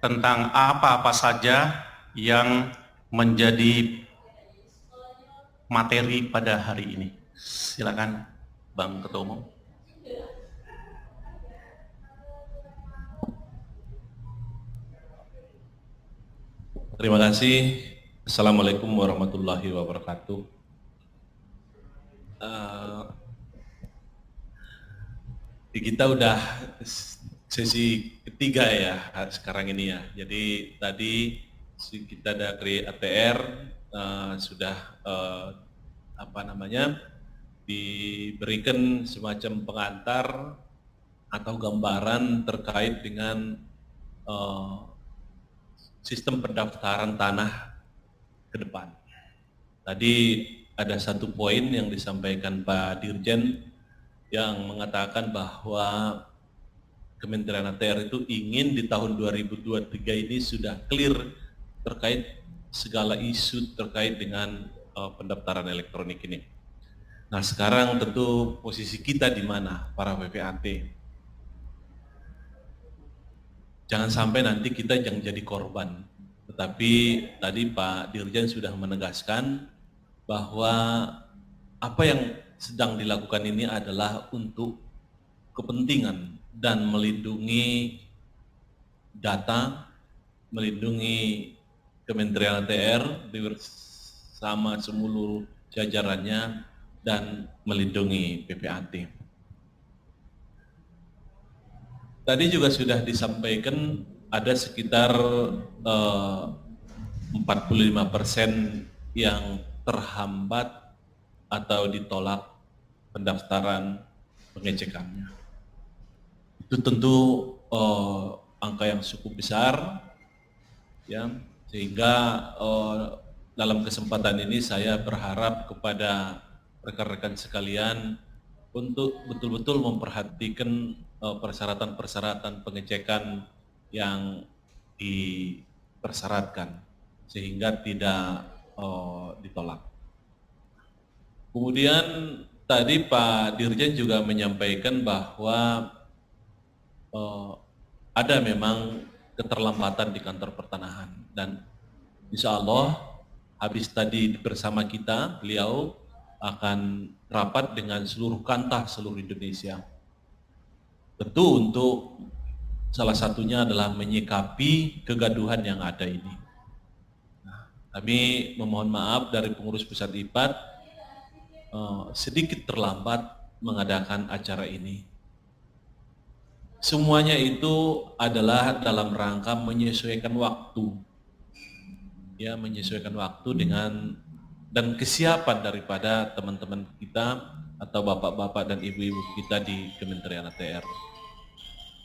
tentang apa-apa saja yang menjadi materi pada hari ini. Silakan Bang Ketua Umum. Terima kasih. Assalamualaikum warahmatullahi wabarakatuh. Kita udah sesi ketiga ya sekarang ini ya. Jadi tadi kita dari ATR sudah diberikan semacam pengantar atau gambaran terkait dengan sistem pendaftaran tanah ke depan. Tadi ada satu poin yang disampaikan Pak Dirjen yang mengatakan bahwa Kementerian ATR itu ingin di tahun 2023 ini sudah clear terkait segala isu terkait dengan pendaftaran elektronik ini. Nah sekarang tentu posisi kita di mana para PPAT? Jangan sampai nanti kita yang jadi korban. Tetapi tadi Pak Dirjen sudah menegaskan bahwa apa yang sedang dilakukan ini adalah untuk kepentingan dan melindungi data, melindungi Kementerian ATR bersama seluruh jajarannya dan melindungi PPAT. Tadi juga sudah disampaikan ada sekitar 45% yang terhambat atau ditolak pendaftaran pengecekannya. Itu tentu angka yang cukup besar, ya, sehingga dalam kesempatan ini saya berharap kepada rekan-rekan sekalian untuk betul-betul memperhatikan persyaratan-persyaratan pengecekan yang dipersyaratkan sehingga tidak ditolak. Kemudian tadi Pak Dirjen juga menyampaikan bahwa ada memang keterlambatan di kantor pertanahan dan insya Allah habis tadi bersama kita beliau akan rapat dengan seluruh kantor seluruh Indonesia. Tentu untuk salah satunya adalah menyikapi kegaduhan yang ada ini. Nah, kami memohon maaf dari pengurus pusat IPAT sedikit terlambat mengadakan acara ini. Semuanya itu adalah dalam rangka menyesuaikan waktu. Ya, menyesuaikan waktu dengan dan kesiapan daripada teman-teman kita atau bapak-bapak dan ibu-ibu kita di Kementerian ATR.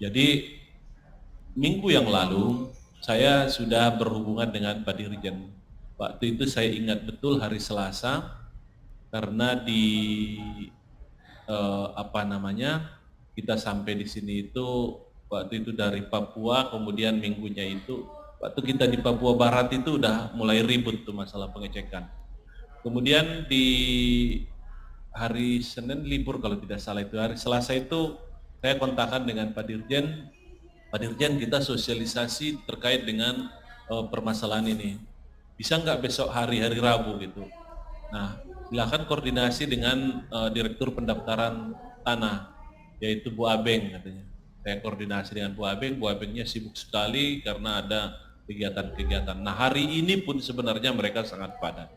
Jadi minggu yang lalu saya sudah berhubungan dengan Pak Dirjen. Waktu itu saya ingat betul hari Selasa karena kita sampai di sini itu waktu itu dari Papua, kemudian minggunya itu waktu kita di Papua Barat itu udah mulai ribut tuh masalah pengecekan. Kemudian di hari Senin libur kalau tidak salah itu, hari Selasa itu saya kontakkan dengan Pak Dirjen. Pak Dirjen, kita sosialisasi terkait dengan permasalahan ini. Bisa nggak besok hari Rabu gitu? Nah, silakan koordinasi dengan Direktur Pendaftaran Tanah, yaitu Bu Abeng katanya. Saya koordinasi dengan Bu Abengnya sibuk sekali karena ada kegiatan-kegiatan. Nah, hari ini pun sebenarnya mereka sangat padat.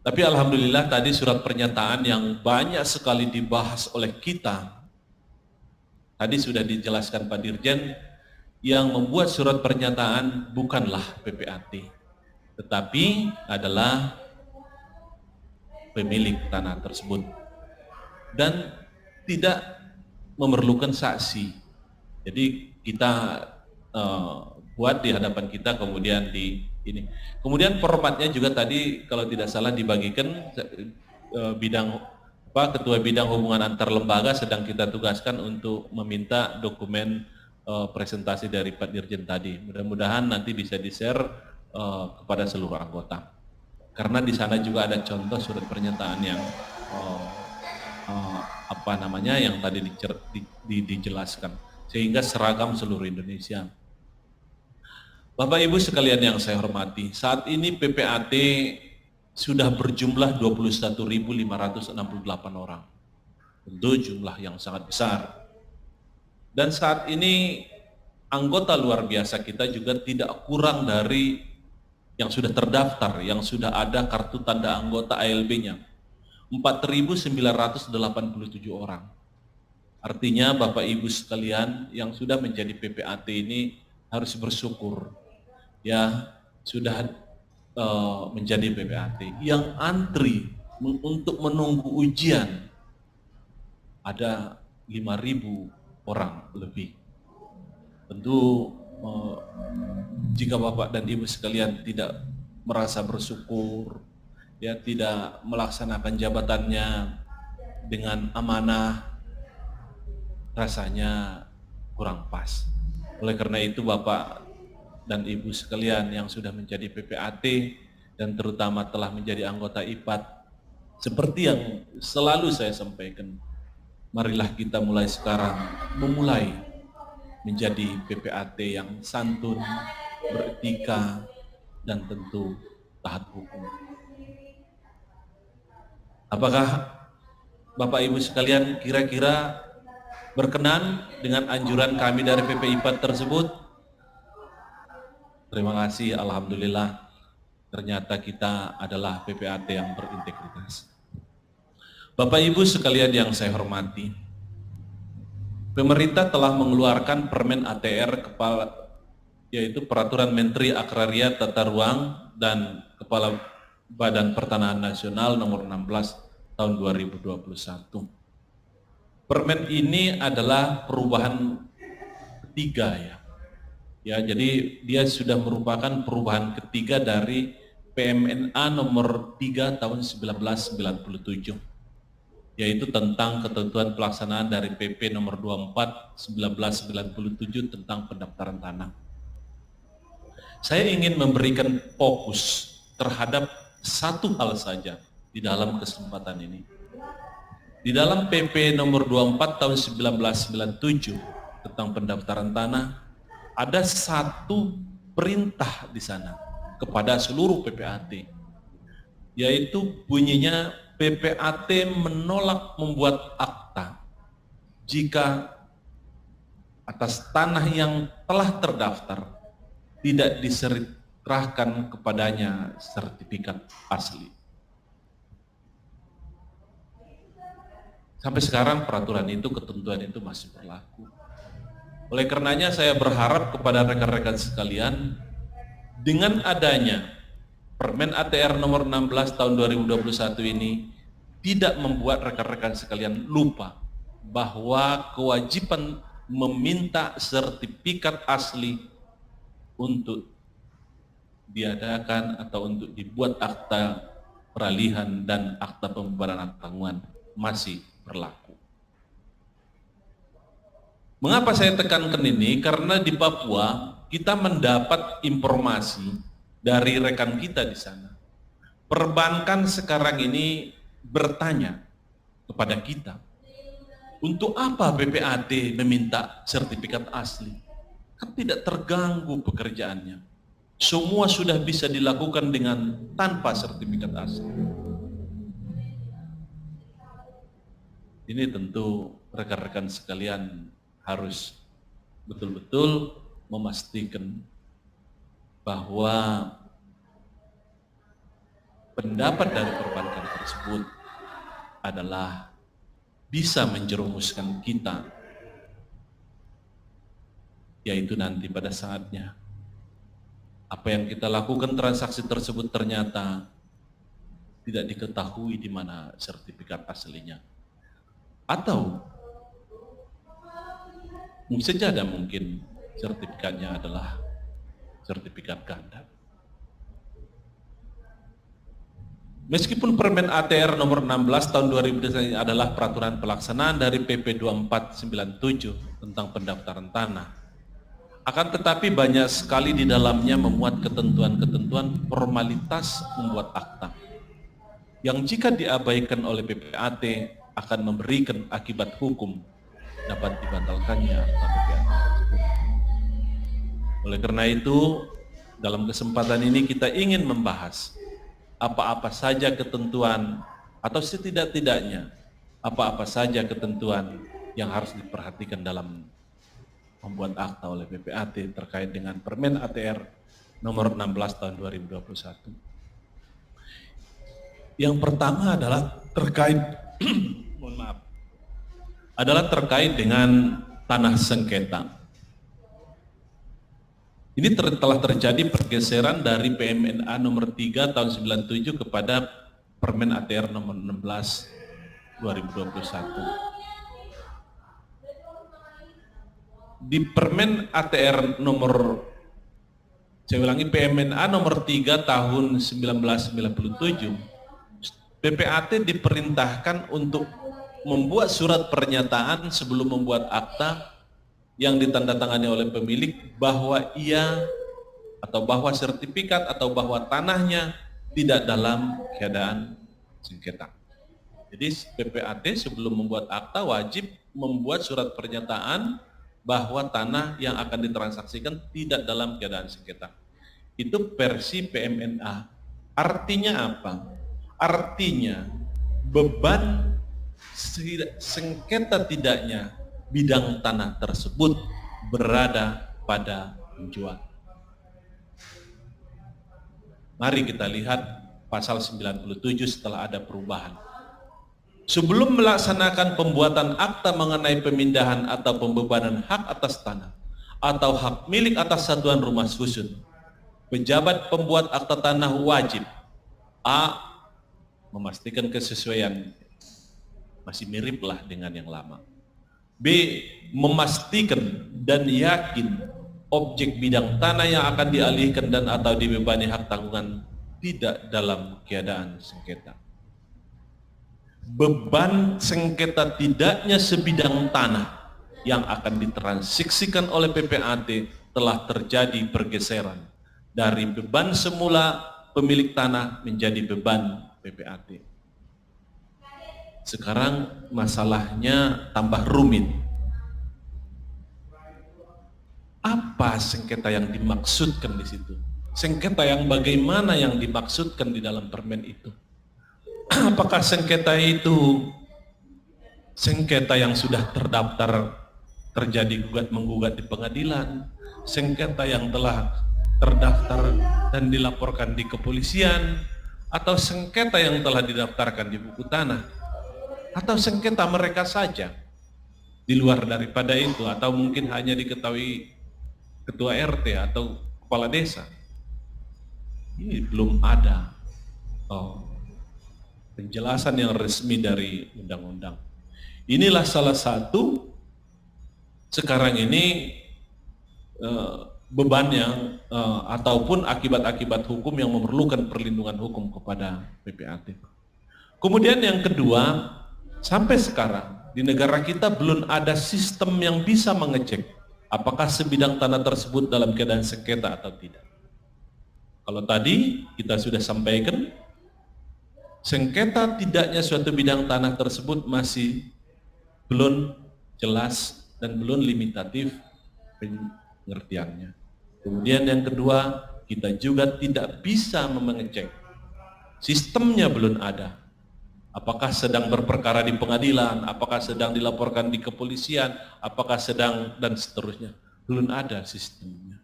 Tapi alhamdulillah tadi surat pernyataan yang banyak sekali dibahas oleh kita, tadi sudah dijelaskan Pak Dirjen, yang membuat surat pernyataan bukanlah PPAT, tetapi adalah pemilik tanah tersebut dan tidak memerlukan saksi. Jadi kita buat di hadapan kita, kemudian di ini. Kemudian formatnya juga tadi kalau tidak salah dibagikan Ketua Bidang Hubungan Antar Lembaga sedang kita tugaskan untuk meminta dokumen presentasi dari Pak Dirjen tadi. Mudah-mudahan nanti bisa di-share kepada seluruh anggota. Karena di sana juga ada contoh surat pernyataan yang yang tadi dijelaskan. sehingga seragam seluruh Indonesia. Bapak Ibu sekalian yang saya hormati, saat ini PPAT sudah berjumlah 21.568 orang. Tentu jumlah yang sangat besar. Dan saat ini anggota luar biasa kita juga tidak kurang dari yang sudah terdaftar, yang sudah ada kartu tanda anggota ALB-nya. 4.987 orang. Artinya Bapak Ibu sekalian yang sudah menjadi PPAT ini harus bersyukur. Ya, sudah menjadi PPAT. Yang antri untuk menunggu ujian ada 5.000 orang lebih. Tentu jika Bapak dan Ibu sekalian tidak merasa bersyukur, ya tidak melaksanakan jabatannya dengan amanah, rasanya kurang pas. Oleh karena itu Bapak dan Ibu sekalian yang sudah menjadi PPAT dan terutama telah menjadi anggota IPAT, seperti yang selalu saya sampaikan, marilah kita mulai sekarang memulai menjadi PPAT yang santun, beretika, dan tentu taat hukum. Apakah Bapak Ibu sekalian kira-kira berkenan dengan anjuran kami dari PP IPAT tersebut? Terima kasih, alhamdulillah ternyata kita adalah PPAT yang berintegritas. Bapak Ibu sekalian yang saya hormati, pemerintah telah mengeluarkan Permen ATR yaitu Peraturan Menteri Agraria Tata Ruang dan Kepala Badan Pertanahan Nasional nomor 16 tahun 2021. Permen ini adalah perubahan ketiga ya. Ya, jadi dia sudah merupakan perubahan ketiga dari PMNA nomor 3 tahun 1997. Yaitu tentang ketentuan pelaksanaan dari PP nomor 24 1997 tentang pendaftaran tanah. Saya ingin memberikan fokus terhadap satu hal saja di dalam kesempatan ini. Di dalam PP nomor 24 tahun 1997 tentang pendaftaran tanah, ada satu perintah di sana kepada seluruh PPAT, yaitu bunyinya PPAT menolak membuat akta jika atas tanah yang telah terdaftar tidak diserahkan kepadanya sertifikat asli. Sampai sekarang peraturan itu, ketentuan itu masih berlaku. Oleh karenanya saya berharap kepada rekan-rekan sekalian, dengan adanya Permen ATR nomor 16 tahun 2021 ini tidak membuat rekan-rekan sekalian lupa bahwa kewajiban meminta sertifikat asli untuk diadakan atau untuk dibuat akta peralihan dan akta pembubaran tanggungan masih berlaku. Mengapa saya tekankan ini? Karena di Papua kita mendapat informasi dari rekan kita di sana. Perbankan sekarang ini bertanya kepada kita, untuk apa PPAT meminta sertifikat asli? Kan tidak terganggu pekerjaannya. Semua sudah bisa dilakukan dengan tanpa sertifikat asli. Ini tentu rekan-rekan sekalian harus betul-betul memastikan bahwa pendapat dari perbankan tersebut adalah bisa menjerumuskan kita, yaitu nanti pada saatnya apa yang kita lakukan transaksi tersebut ternyata tidak diketahui di mana sertifikat aslinya, atau mungkin saja mungkin sertifikatnya adalah sertifikat ganda. Meskipun Permen ATR nomor 16 tahun 2000 adalah peraturan pelaksanaan dari PP 2497 tentang pendaftaran tanah, akan tetapi banyak sekali di dalamnya memuat ketentuan-ketentuan formalitas membuat akta yang jika diabaikan oleh PPAT akan memberikan akibat hukum dapat dibatalkannya akta PPAT. Oleh karena itu, dalam kesempatan ini kita ingin membahas apa-apa saja ketentuan atau setidak-tidaknya apa-apa saja ketentuan yang harus diperhatikan dalam membuat akta oleh PPAT terkait dengan Permen ATR nomor 16 tahun 2021. Yang pertama adalah terkait terkait dengan tanah sengketa. Ini telah terjadi pergeseran dari PMNA nomor 3 tahun 97 kepada Permen ATR nomor 16 2021. Di Permen ATR nomor, saya ulangi, PMNA nomor 3 tahun 1997, PPAT diperintahkan untuk membuat surat pernyataan sebelum membuat akta yang ditandatangani oleh pemilik bahwa ia atau bahwa sertifikat atau bahwa tanahnya tidak dalam keadaan sengketa. Jadi PPAT sebelum membuat akta wajib membuat surat pernyataan bahwa tanah yang akan ditransaksikan tidak dalam keadaan sengketa. Itu versi PMNA. Artinya apa? Artinya beban sengketa tidaknya bidang tanah tersebut berada pada penjual. Mari kita lihat pasal 97 setelah ada perubahan. Sebelum melaksanakan pembuatan akta mengenai pemindahan atau pembebanan hak atas tanah atau hak milik atas satuan rumah susun, pejabat pembuat akta tanah wajib A. memastikan kesesuaian, masih miriplah dengan yang lama. B. memastikan dan yakin objek bidang tanah yang akan dialihkan dan atau dibebani hak tanggungan tidak dalam keadaan sengketa. Beban sengketa tidaknya sebidang tanah yang akan ditransaksikan oleh PPAT telah terjadi pergeseran dari beban semula pemilik tanah menjadi beban PPAT. Sekarang masalahnya tambah rumit. Apa sengketa yang dimaksudkan di situ? Sengketa yang bagaimana yang dimaksudkan di dalam permen itu? Apakah sengketa itu sengketa yang sudah terdaftar terjadi gugat-menggugat di pengadilan, sengketa yang telah terdaftar dan dilaporkan di kepolisian, atau sengketa yang telah didaftarkan di buku tanah? Atau sengketa mereka saja di luar daripada itu, atau mungkin hanya diketahui ketua RT atau kepala desa? Ini belum ada penjelasan yang resmi dari undang-undang. Inilah salah satu sekarang ini beban yang ataupun akibat-akibat hukum yang memerlukan perlindungan hukum kepada PPAT. Kemudian yang kedua, sampai sekarang di negara kita belum ada sistem yang bisa mengecek apakah sebidang tanah tersebut dalam keadaan sengketa atau tidak. Kalau tadi kita sudah sampaikan, sengketa tidaknya suatu bidang tanah tersebut masih belum jelas dan belum limitatif pengertiannya. Kemudian yang kedua, kita juga tidak bisa mengecek, sistemnya belum ada. Apakah sedang berperkara di pengadilan, apakah sedang dilaporkan di kepolisian, apakah sedang dan seterusnya. Belum ada sistemnya.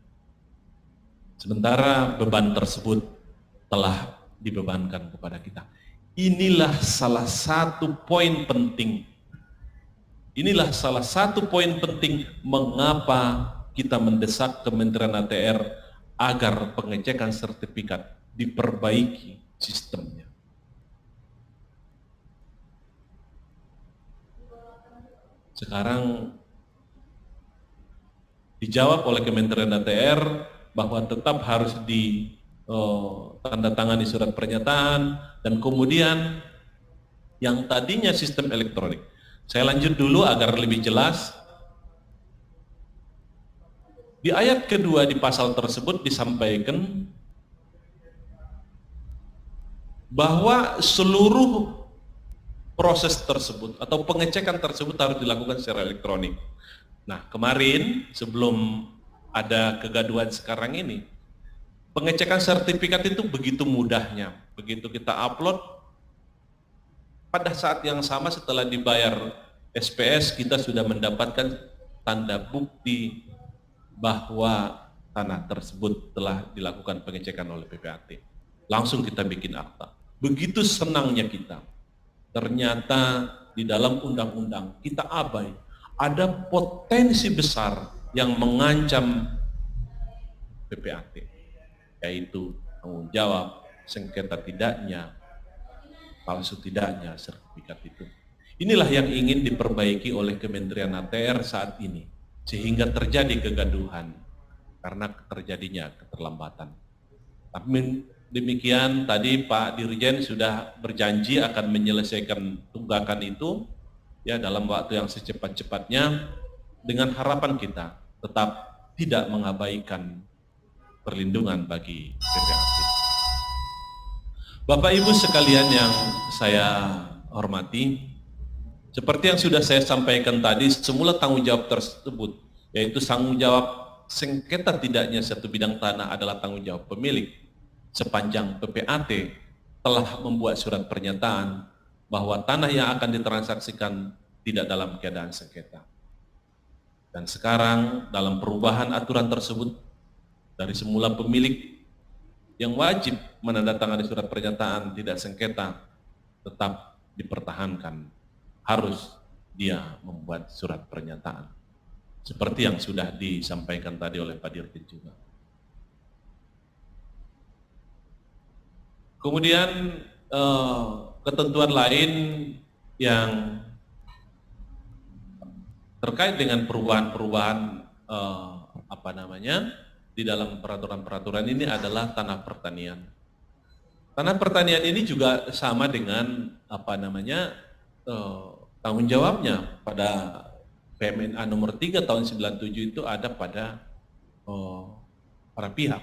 Sementara beban tersebut telah dibebankan kepada kita. Inilah salah satu poin penting. Inilah salah satu poin penting mengapa kita mendesak Kementerian ATR agar pengecekan sertifikat diperbaiki sistemnya. Sekarang dijawab oleh Kementerian ATR bahwa tetap harus ditandatangani surat pernyataan, dan kemudian yang tadinya sistem elektronik. Saya lanjut dulu agar lebih jelas. Di ayat kedua di pasal tersebut disampaikan bahwa seluruh proses tersebut atau pengecekan tersebut harus dilakukan secara elektronik. Nah, kemarin sebelum ada kegaduhan sekarang ini. Pengecekan sertifikat itu begitu mudahnya. Begitu kita upload, pada saat yang sama setelah dibayar SPS, kita sudah mendapatkan tanda bukti bahwa tanah tersebut telah dilakukan pengecekan oleh PPAT. Langsung kita bikin akta. Begitu senangnya kita. Ternyata di dalam undang-undang kita abai. Ada potensi besar yang mengancam PPAT, yaitu tanggung jawab, sengketa tidaknya, palsu tidaknya sertifikat itu. Inilah yang ingin diperbaiki oleh Kementerian ATR saat ini, sehingga terjadi kegaduhan karena terjadinya keterlambatan. Tapi demikian, tadi Pak Dirjen sudah berjanji akan menyelesaikan tunggakan itu ya dalam waktu yang secepat-cepatnya, dengan harapan kita tetap tidak mengabaikan perlindungan bagi PPAT. Bapak Ibu sekalian yang saya hormati, seperti yang sudah saya sampaikan tadi, semula tanggung jawab tersebut, yaitu tanggung jawab sengketa tidaknya satu bidang tanah adalah tanggung jawab pemilik, sepanjang PPAT telah membuat surat pernyataan bahwa tanah yang akan ditransaksikan tidak dalam keadaan sengketa. Dan sekarang dalam perubahan aturan tersebut, dari semula pemilik yang wajib menandatangani surat pernyataan tidak sengketa tetap dipertahankan, harus dia membuat surat pernyataan. Seperti yang sudah disampaikan tadi oleh Pak Dirjen juga. Kemudian ketentuan lain yang terkait dengan perubahan-perubahan di dalam peraturan-peraturan ini adalah tanah pertanian. Tanah pertanian ini juga sama dengan tanggung jawabnya pada PMNA nomor 3 tahun 97 itu ada pada para pihak.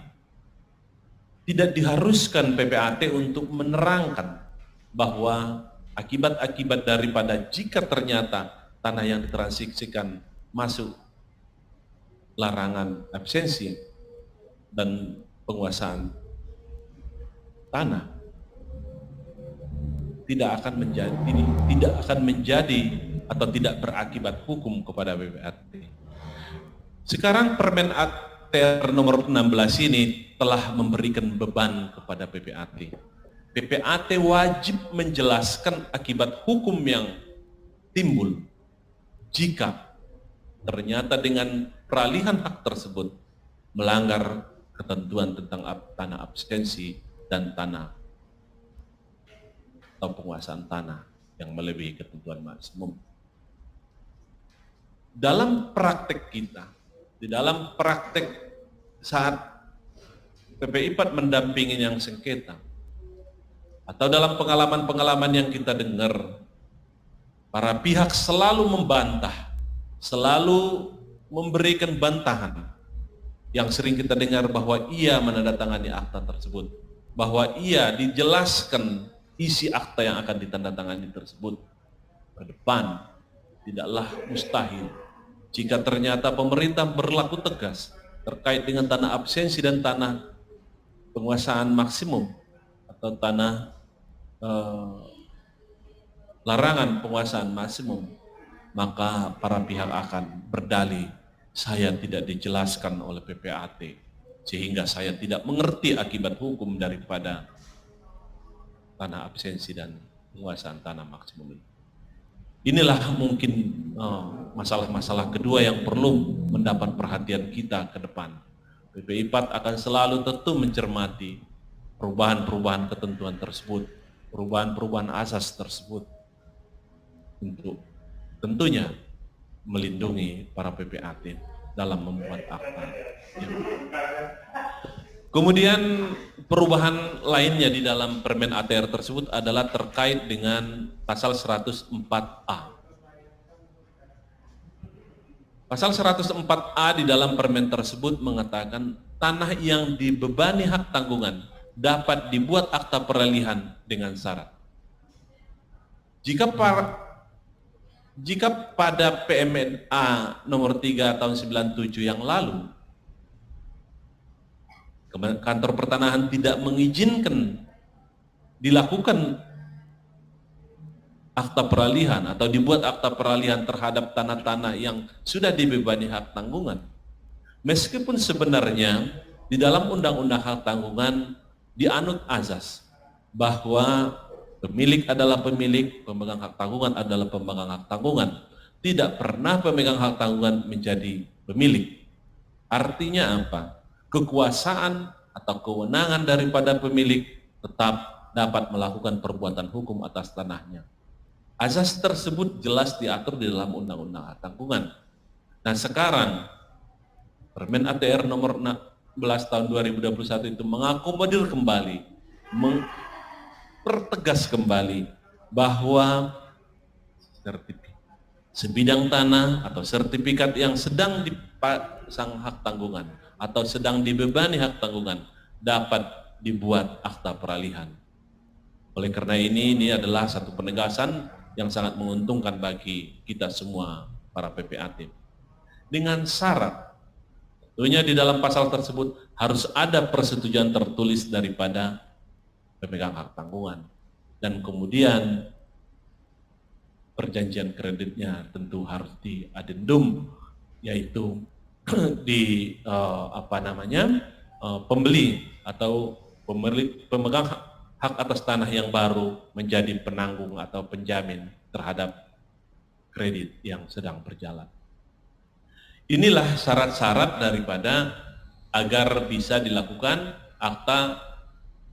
Tidak diharuskan PPAT untuk menerangkan bahwa akibat-akibat daripada jika ternyata tanah yang ditransaksikan masuk larangan absensi dan penguasaan tanah tidak akan menjadi atau tidak berakibat hukum kepada PPAT. Sekarang Permen ATR nomor 16 ini telah memberikan beban kepada PPAT. PPAT wajib menjelaskan akibat hukum yang timbul jika ternyata dengan peralihan hak tersebut melanggar ketentuan tentang tanah abstensi dan tanah atau penguasaan tanah yang melebihi ketentuan maksimum. Dalam praktek kita, di dalam praktek saat PPIPAT mendampingi yang sengketa, atau dalam pengalaman-pengalaman yang kita dengar, para pihak selalu membantah, selalu memberikan bantahan. Yang sering kita dengar bahwa ia menandatangani akta tersebut, bahwa ia dijelaskan isi akta yang akan ditandatangani tersebut. Ke depan tidaklah mustahil jika ternyata pemerintah berlaku tegas terkait dengan tanah absensi dan tanah penguasaan maksimum atau tanah larangan penguasaan maksimum, maka para pihak akan berdalih, saya tidak dijelaskan oleh PPAT sehingga saya tidak mengerti akibat hukum daripada tanah absensi dan penguasaan tanah maksimum ini. Inilah mungkin masalah-masalah kedua yang perlu mendapat perhatian kita ke depan. PPIPAT akan selalu tentu mencermati perubahan-perubahan ketentuan tersebut, perubahan-perubahan asas tersebut untuk tentunya melindungi para PPAT dalam membuat akta. Kemudian perubahan lainnya di dalam Permen ATR tersebut adalah terkait dengan pasal 104A. Pasal 104A di dalam permen tersebut mengatakan tanah yang dibebani hak tanggungan dapat dibuat akta peralihan dengan syarat. Jika pada PMNA nomor 3 tahun 97 yang lalu kantor pertanahan tidak mengizinkan dilakukan akta peralihan atau dibuat akta peralihan terhadap tanah-tanah yang sudah dibebani hak tanggungan, meskipun sebenarnya di dalam undang-undang hak tanggungan dianut azas bahwa pemilik adalah pemilik, pemegang hak tanggungan adalah pemegang hak tanggungan. Tidak pernah pemegang hak tanggungan menjadi pemilik. Artinya apa? Kekuasaan atau kewenangan daripada pemilik tetap dapat melakukan perbuatan hukum atas tanahnya. Azas tersebut jelas diatur di dalam undang-undang hak tanggungan. Nah sekarang Permen ATR nomor 16 tahun 2021 itu mengakomodir kembali, mempertegas kembali bahwa sebidang tanah atau sertifikat yang sedang dipasang hak tanggungan atau sedang dibebani hak tanggungan dapat dibuat akta peralihan. Oleh karena ini adalah satu penegasan yang sangat menguntungkan bagi kita semua para PPAT. Dengan syarat, tentunya di dalam pasal tersebut harus ada persetujuan tertulis daripada pemegang hak tanggungan. Dan kemudian perjanjian kreditnya tentu harus diadendum, yaitu di pembeli atau pemegang hak atas tanah yang baru menjadi penanggung atau penjamin terhadap kredit yang sedang berjalan. Inilah syarat-syarat daripada agar bisa dilakukan akta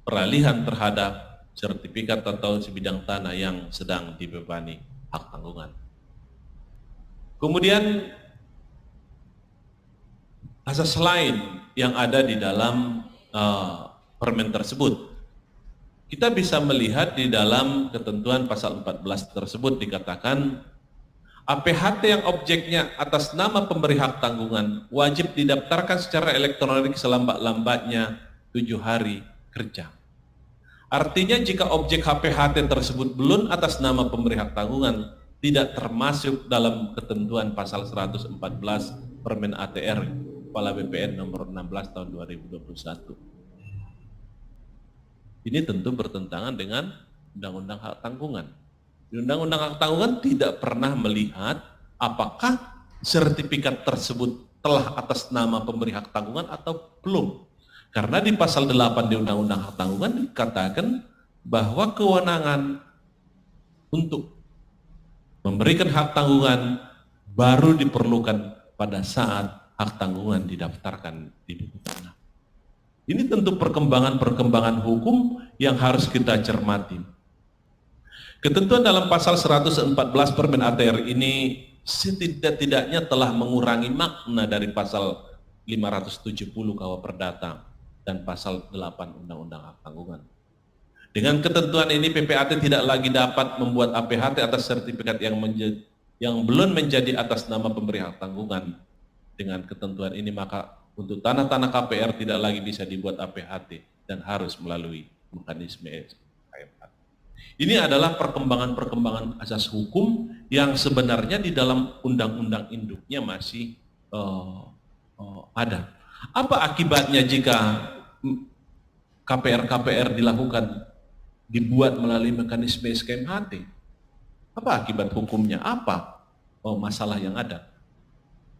peralihan terhadap sertifikat atau sebidang tanah yang sedang dibebani hak tanggungan. Kemudian asas lain yang ada di dalam permen tersebut, kita bisa melihat di dalam ketentuan pasal 14 tersebut dikatakan APHT yang objeknya atas nama pemberi hak tanggungan wajib didaftarkan secara elektronik selambat-lambatnya 7 hari kerja. Artinya jika objek APHT tersebut belum atas nama pemberi hak tanggungan, tidak termasuk dalam ketentuan pasal 114 Permen ATR Kepala BPN nomor 16 tahun 2021. Ini tentu bertentangan dengan Undang-Undang Hak Tanggungan. Di Undang-Undang Hak Tanggungan tidak pernah melihat apakah sertifikat tersebut telah atas nama pemberi hak tanggungan atau belum. Karena di pasal 8 di Undang-Undang Hak Tanggungan dikatakan bahwa kewenangan untuk memberikan hak tanggungan baru diperlukan pada saat hak tanggungan didaftarkan di buku tanah. Ini tentu perkembangan-perkembangan hukum yang harus kita cermati. Ketentuan dalam pasal 114 Permen ATR ini setidak-tidaknya telah mengurangi makna dari pasal 570 KUH Perdata dan pasal 8 Undang-Undang Hak Tanggungan. Dengan ketentuan ini PPAT tidak lagi dapat membuat APHT atas sertifikat yang belum menjadi atas nama pemberi hak tanggungan. Dengan ketentuan ini maka untuk tanah-tanah KPR tidak lagi bisa dibuat APHT dan harus melalui mekanisme KMH. Ini adalah perkembangan-perkembangan asas hukum yang sebenarnya di dalam undang-undang induknya masih ada. Apa akibatnya jika KPR-KPR dibuat melalui mekanisme SKMHT? Apa akibat hukumnya? Apa masalah yang ada?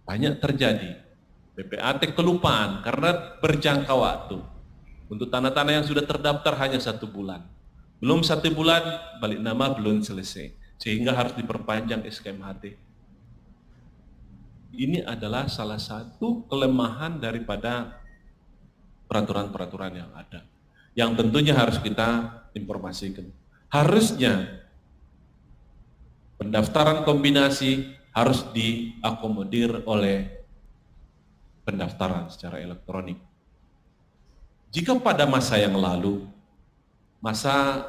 Banyak terjadi. PPAT kelupaan karena berjangka waktu. Untuk tanah-tanah yang sudah terdaftar hanya 1 bulan. Belum 1 bulan, balik nama belum selesai. Sehingga harus diperpanjang SKMHT. Ini adalah salah satu kelemahan daripada peraturan-peraturan yang ada. Yang tentunya harus kita informasikan. Harusnya pendaftaran kombinasi harus diakomodir oleh pendaftaran secara elektronik. Jika pada masa yang lalu, masa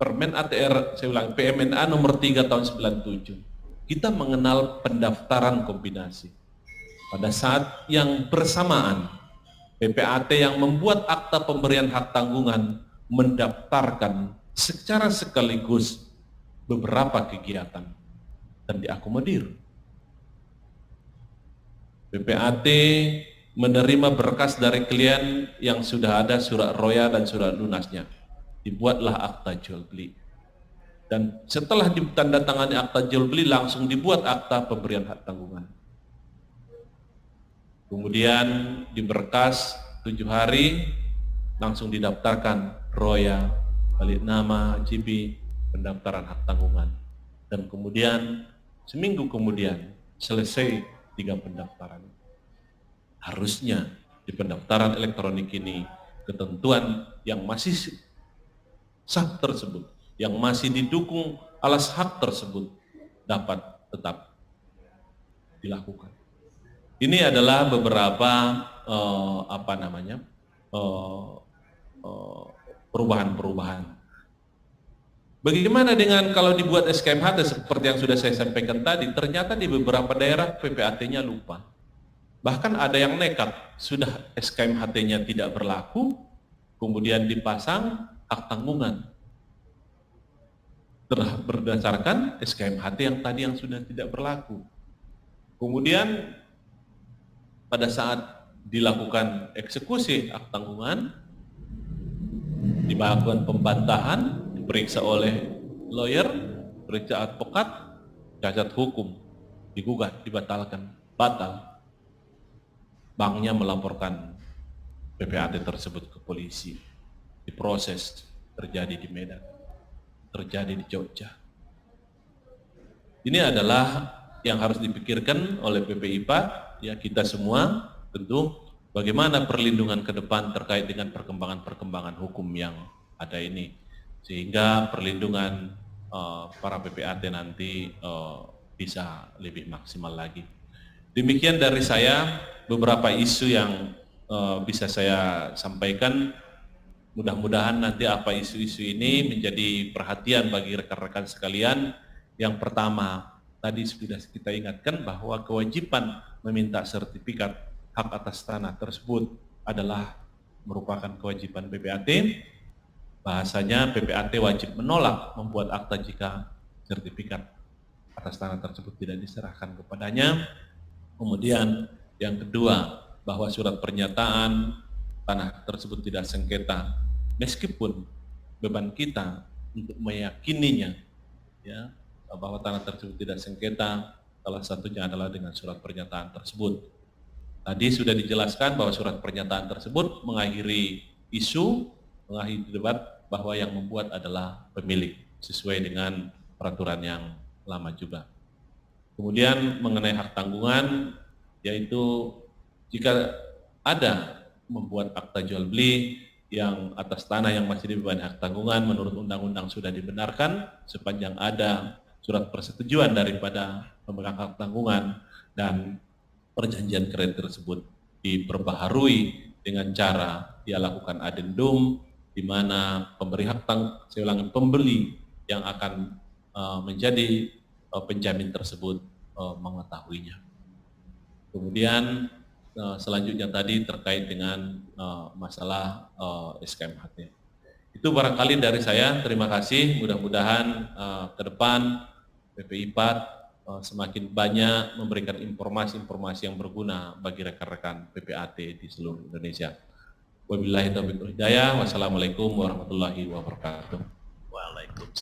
Permen ATR, saya ulang, PMNA nomor 3 tahun 97, kita mengenal pendaftaran kombinasi. Pada saat yang bersamaan, PPAT yang membuat akta pemberian hak tanggungan mendaftarkan secara sekaligus beberapa kegiatan dan diakomodir. PPAT menerima berkas dari klien yang sudah ada surat roya dan surat lunasnya. Dibuatlah akta jual beli. Dan setelah ditandatangani akta jual beli, langsung dibuat akta pemberian hak tanggungan. Kemudian di berkas 7 hari, langsung didaftarkan roya, balik nama, JB, pendaftaran hak tanggungan. Dan kemudian seminggu kemudian selesai 3 pendaftaran. Harusnya di pendaftaran elektronik ini ketentuan yang masih sah tersebut, yang masih didukung alas hak tersebut dapat tetap dilakukan. Ini adalah beberapa perubahan-perubahan. Bagaimana dengan kalau dibuat SKMHT seperti yang sudah saya sampaikan tadi, ternyata di beberapa daerah PPAT-nya lupa. Bahkan ada yang nekat, sudah SKMHT-nya tidak berlaku, kemudian dipasang hak tanggungan. Berdasarkan SKMHT yang tadi yang sudah tidak berlaku. Kemudian pada saat dilakukan eksekusi hak tanggungan, dilakukan pembantahan, diperiksa oleh lawyer, periksa advokat, cacat hukum, digugat, dibatalkan, batal. Banknya melaporkan PPAT tersebut ke polisi, diproses, terjadi di Medan, terjadi di Jogja. Ini adalah yang harus dipikirkan oleh PPIPA, ya kita semua tentu bagaimana perlindungan ke depan terkait dengan perkembangan-perkembangan hukum yang ada ini, sehingga perlindungan para PPAT nanti bisa lebih maksimal lagi. Demikian dari saya beberapa isu yang bisa saya sampaikan. Mudah-mudahan nanti apa isu-isu ini menjadi perhatian bagi rekan-rekan sekalian. Yang pertama, tadi sudah kita ingatkan bahwa kewajiban meminta sertifikat hak atas tanah tersebut adalah merupakan kewajiban PPAT. Bahasanya PPAT wajib menolak membuat akta jika sertifikat atas tanah tersebut tidak diserahkan kepadanya. Kemudian yang kedua, bahwa surat pernyataan tanah tersebut tidak sengketa, meskipun beban kita untuk meyakininya, ya, bahwa tanah tersebut tidak sengketa, salah satunya adalah dengan surat pernyataan tersebut. Tadi sudah dijelaskan bahwa surat pernyataan tersebut mengakhiri isu, mengakhiri debat bahwa yang membuat adalah pemilik, sesuai dengan peraturan yang lama juga. Kemudian mengenai hak tanggungan, yaitu jika ada membuat akta jual beli yang atas tanah yang masih dibebani hak tanggungan menurut undang-undang sudah dibenarkan sepanjang ada surat persetujuan daripada pemegang hak tanggungan dan perjanjian kredit tersebut diperbaharui dengan cara dia lakukan adendum di mana pemberi hak pembeli yang akan menjadi penjamin tersebut mengetahuinya. Kemudian selanjutnya tadi terkait dengan masalah SKMHT. Itu barangkali dari saya. Terima kasih. Mudah-mudahan ke depan PPIPA semakin banyak memberikan informasi-informasi yang berguna bagi rekan-rekan PPAT di seluruh Indonesia. Wabillahi taufiq wal hidayah. Wassalamualaikum warahmatullahi wabarakatuh. Waalaikumsalam.